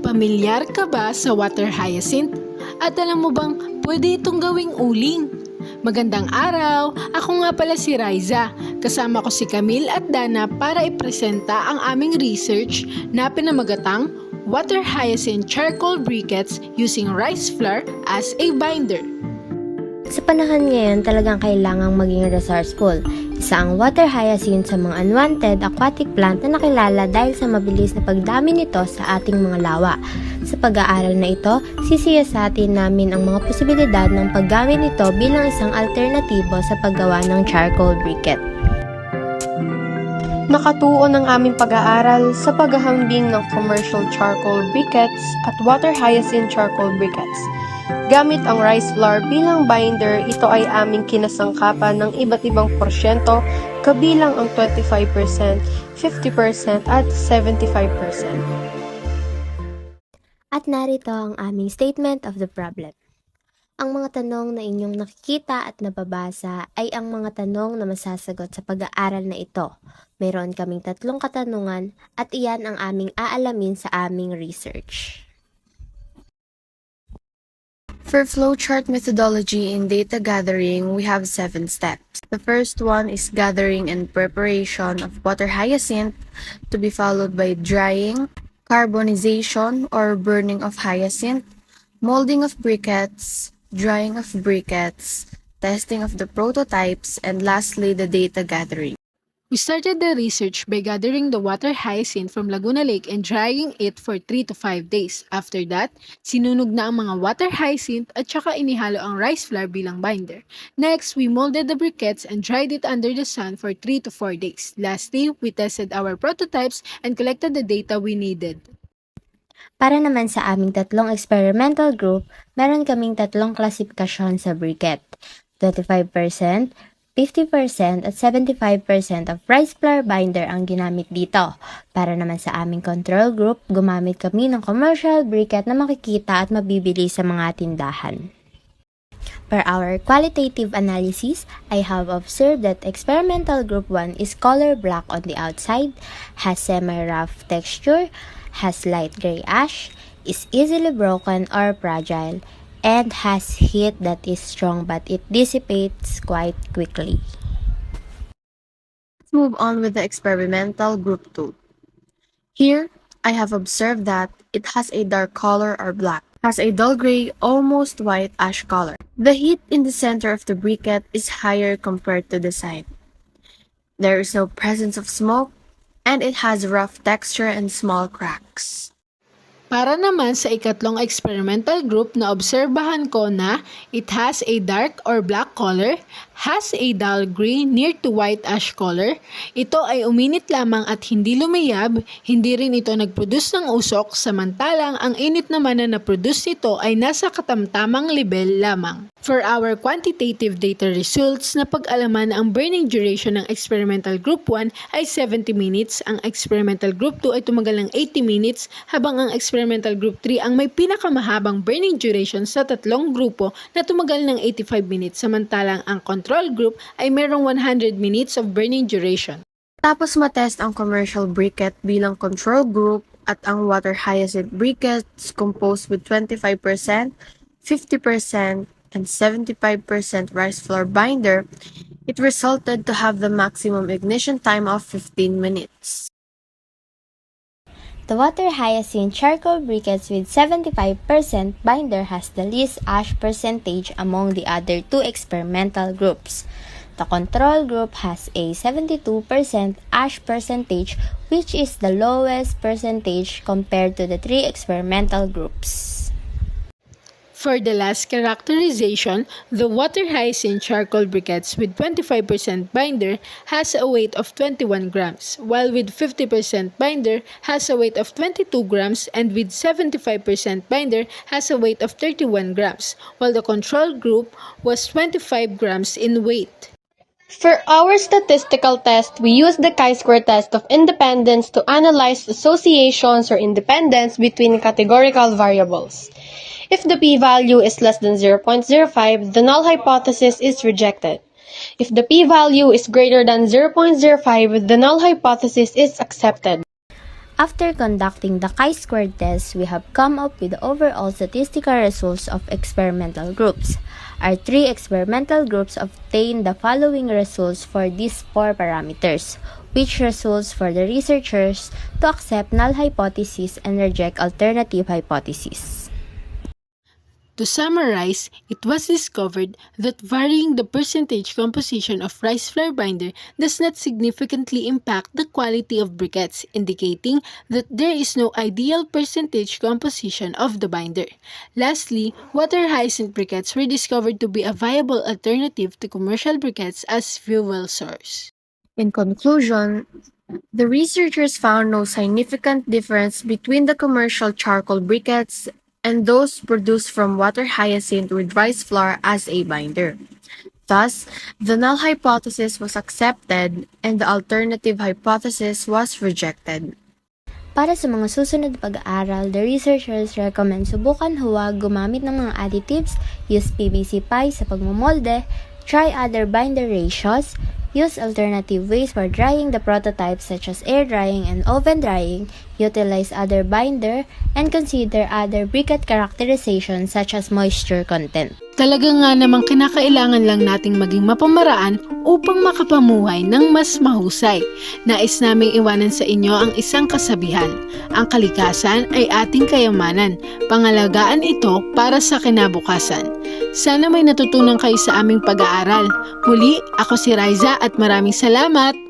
Pamilyar ka ba sa water hyacinth? At alam mo bang pwede itong gawing uling? Magandang araw! Ako nga pala si Riza. Kasama ko si Camille at Dana para ipresenta ang aming research na pinamagatang Water Hyacinth Charcoal Briquettes using rice flour as a binder. Sa panahon ngayon, talagang kailangang maging resourceful. Isa ang water hyacinth sa mga unwanted aquatic plant na nakilala dahil sa mabilis na pagdami nito sa ating mga lawa. Sa pag-aaral na ito, sisiyasatin namin ang mga posibilidad ng paggamit nito bilang isang alternatibo sa paggawa ng charcoal briquette. Nakatuon ang aming pag-aaral sa paghahambing ng commercial charcoal briquettes at water hyacinth charcoal briquettes. Gamit ang rice flour bilang binder, ito ay aming kinasangkapan ng iba't ibang porsyento kabilang ang 25%, 50% at 75%. At narito ang aming statement of the problem. Ang mga tanong na inyong nakikita at nababasa ay ang mga tanong na masasagot sa pag-aaral na ito. Mayroon kaming 3 katanungan at iyan ang aming aalamin sa aming research. For flowchart methodology in data gathering, we have 7 steps. The first one is gathering and preparation of water hyacinth, to be followed by drying, carbonization or burning of hyacinth, molding of briquettes, drying of briquettes, testing of the prototypes, and lastly, the data gathering. We started the research by gathering the water hyacinth from Laguna Lake and drying it for 3 to 5 days. After that, sinunog na ang mga water hyacinth at saka inihalo ang rice flour bilang binder. Next, we molded the briquettes and dried it under the sun for 3 to 4 days. Lastly, we tested our prototypes and collected the data we needed. Para naman sa aming 3 experimental group, meron kaming 3 klasifikasyon sa briquette. 25%, 50% at 75% of rice flour binder ang ginamit dito. Para naman sa aming control group, gumamit kami ng commercial briquette na makikita at mabibili sa mga tindahan. For our qualitative analysis, I have observed that experimental group 1 is color black on the outside, has semi-rough texture, has light gray ash, is easily broken or fragile, and has heat that is strong but it dissipates quite quickly. Let's move on with the experimental group 2. Here, I have observed that it has a dark color or black, has a dull gray, almost white ash color. The heat in the center of the briquette is higher compared to the side. There is no presence of smoke, and it has rough texture and small cracks. Para naman sa ikatlong experimental group na obserbahan ko na it has a dark or black color, has a dull gray near to white ash color. Ito ay uminit lamang at hindi lumiyab, hindi rin ito nagproduce ng usok, samantalang ang init naman na naproduce nito ay nasa katamtamang level lamang. For our quantitative data results, napag-alaman na ang burning duration ng experimental group 1 ay 70 minutes, ang experimental group 2 ay tumagal ng 80 minutes, habang ang experimental group 3 ang may pinakamahabang burning duration sa 3 grupo na tumagal ng 85 minutes, samantalang ang control group ay merong 100 minutes of burning duration. Tapos matest ang commercial briquette bilang control group at ang water hyacinth briquettes composed with 25%, 50%, and 75% rice flour binder. It resulted to have the maximum ignition time of 15 minutes. The water hyacinth charcoal briquettes with 75% binder has the least ash percentage among the other 2 experimental groups. The control group has a 72% ash percentage, which is the lowest percentage compared to the 3 experimental groups. For the last characterization, the water hyacinth charcoal briquettes with 25% binder has a weight of 21 grams, while with 50% binder has a weight of 22 grams, and with 75% binder has a weight of 31 grams, while the control group was 25 grams in weight. For our statistical test, we use the chi-square test of independence to analyze associations or independence between categorical variables. If the p-value is less than 0.05, the null hypothesis is rejected. If the p-value is greater than 0.05, the null hypothesis is accepted. After conducting the chi-square test, we have come up with the overall statistical results of experimental groups. Our 3 experimental groups obtained the following results for these 4 parameters, which results for the researchers to accept null hypothesis and reject alternative hypothesis. To summarize, it was discovered that varying the percentage composition of rice flour binder does not significantly impact the quality of briquettes, indicating that there is no ideal percentage composition of the binder. Lastly, water hyacinth briquettes were discovered to be a viable alternative to commercial briquettes as fuel source. In conclusion, the researchers found no significant difference between the commercial charcoal briquettes and those produced from water hyacinth with rice flour as a binder. Thus, the null hypothesis was accepted and the alternative hypothesis was rejected. Para sa mga susunod na pag-aaral, the researchers recommend subukan huwag gumamit ng mga additives, use PVC pipe sa pagmamolde, try other binder ratios, use alternative ways for drying the prototypes such as air drying and oven drying, utilize other binder, and consider other briquette characterizations such as moisture content. Talaga nga namang kinakailangan lang nating maging mapamaraan upang makapamuhay ng mas mahusay. Nais naming iwanan sa inyo ang isang kasabihan. Ang kalikasan ay ating kayamanan. Pangalagaan ito para sa kinabukasan. Sana may natutunan kayo sa aming pag-aaral. Muli, ako si Riza at maraming salamat!